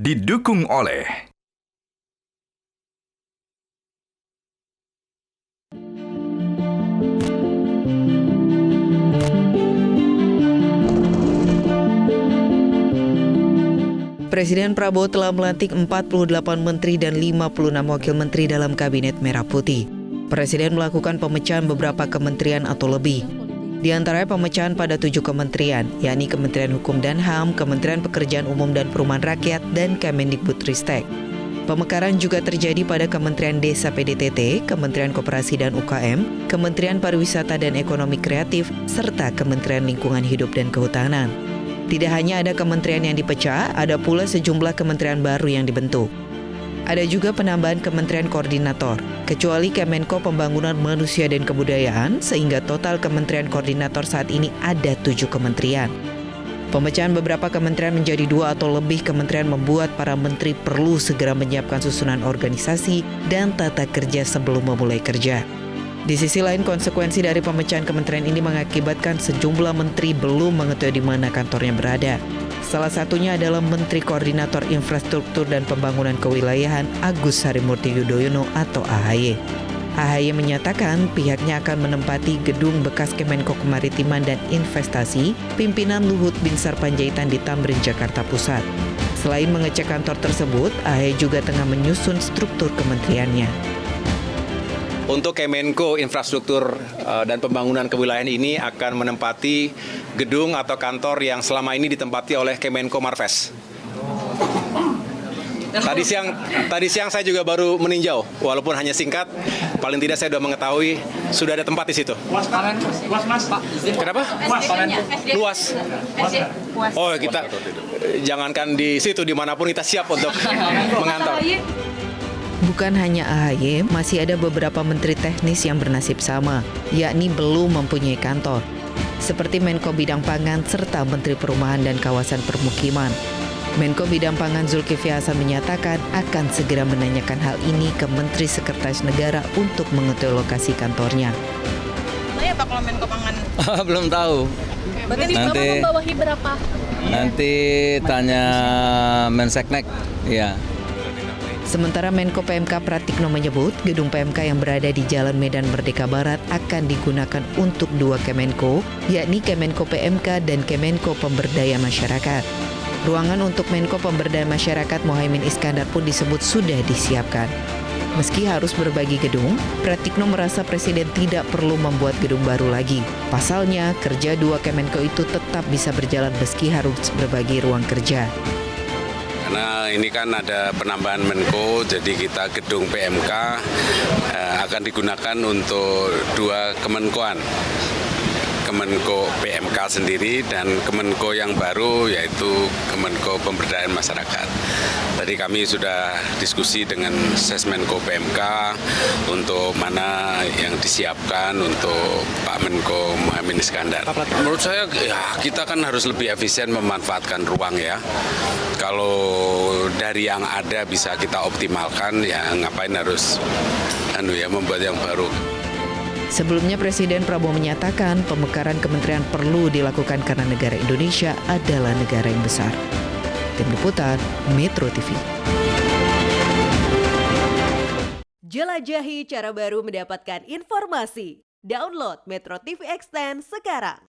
didukung oleh Presiden Prabowo telah melantik 48 menteri dan 56 wakil menteri dalam Kabinet Merah Putih. Presiden melakukan pemecahan beberapa kementerian atau lebih. Di antaranya pemecahan pada 7 kementerian, yakni Kementerian Hukum dan HAM, Kementerian Pekerjaan Umum dan Perumahan Rakyat, dan Kemendikbudristek. Pemekaran juga terjadi pada Kementerian Desa PDTT, Kementerian Koperasi dan UKM, Kementerian Pariwisata dan Ekonomi Kreatif, serta Kementerian Lingkungan Hidup dan Kehutanan. Tidak hanya ada kementerian yang dipecah, ada pula sejumlah kementerian baru yang dibentuk. Ada juga penambahan kementerian koordinator, kecuali Kemenko Pembangunan Manusia dan Kebudayaan, sehingga total kementerian koordinator saat ini ada 7 kementerian. Pemecahan beberapa kementerian menjadi 2 atau lebih kementerian membuat para menteri perlu segera menyiapkan susunan organisasi dan tata kerja sebelum memulai kerja. Di sisi lain, konsekuensi dari pemecahan kementerian ini mengakibatkan sejumlah menteri belum mengetahui di mana kantornya berada. Salah satunya adalah Menteri Koordinator Infrastruktur dan Pembangunan Kewilayahan Agus Harimurti Yudhoyono atau AHY. AHY menyatakan pihaknya akan menempati gedung bekas Kemenko Kemaritiman dan Investasi pimpinan Luhut Binsar Panjaitan di Tamrin, Jakarta Pusat. Selain mengecek kantor tersebut, AHY juga tengah menyusun struktur kementeriannya. Untuk Kemenko Infrastruktur dan Pembangunan Kewilayahan ini akan menempati gedung atau kantor yang selama ini ditempati oleh Kemenko Marves. Tadi siang saya juga baru meninjau, walaupun hanya singkat, paling tidak saya sudah mengetahui sudah ada tempat di situ. Luas mas. Kenapa? Luas. Oh, kita jangankan di situ, dimanapun kita siap untuk mengantar. Bukan hanya AHY, masih ada beberapa menteri teknis yang bernasib sama, yakni belum mempunyai kantor, seperti Menko Bidang Pangan serta Menteri Perumahan dan Kawasan Permukiman. Menko Bidang Pangan Zulkifli Hasan menyatakan akan segera menanyakan hal ini ke Menteri Sekretaris Negara untuk mengetahui lokasi kantornya. Ya Pak, kalau Menko Pangan? Belum tahu. Berarti Bapak membawahi berapa? Nanti tanya Menseknek, ya. Sementara Menko PMK Pratikno menyebut gedung PMK yang berada di Jalan Medan Merdeka Barat akan digunakan untuk 2 Kemenko, yakni Kemenko PMK dan Kemenko Pemberdayaan Masyarakat. Ruangan untuk Menko Pemberdayaan Masyarakat Muhaimin Iskandar pun disebut sudah disiapkan. Meski harus berbagi gedung, Pratikno merasa Presiden tidak perlu membuat gedung baru lagi. Pasalnya, kerja 2 Kemenko itu tetap bisa berjalan meski harus berbagi ruang kerja. Karena ini kan ada penambahan Menko, jadi kita gedung PMK akan digunakan untuk 2 kemenkoan. Kemenko PMK sendiri dan Kemenko yang baru yaitu Kemenko Pemberdayaan Masyarakat. Tadi kami sudah diskusi dengan Sesmenko PMK untuk mana yang disiapkan untuk Pak Menko Muhaimin Iskandar. Menurut saya ya kita kan harus lebih efisien memanfaatkan ruang ya. Kalau dari yang ada bisa kita optimalkan ya ngapain harus membuat yang baru. Sebelumnya Presiden Prabowo menyatakan pemekaran kementerian perlu dilakukan karena negara Indonesia adalah negara yang besar. Tim Liputan, Metro TV. Jelajahi cara baru mendapatkan informasi. Download Metro TV Extend sekarang.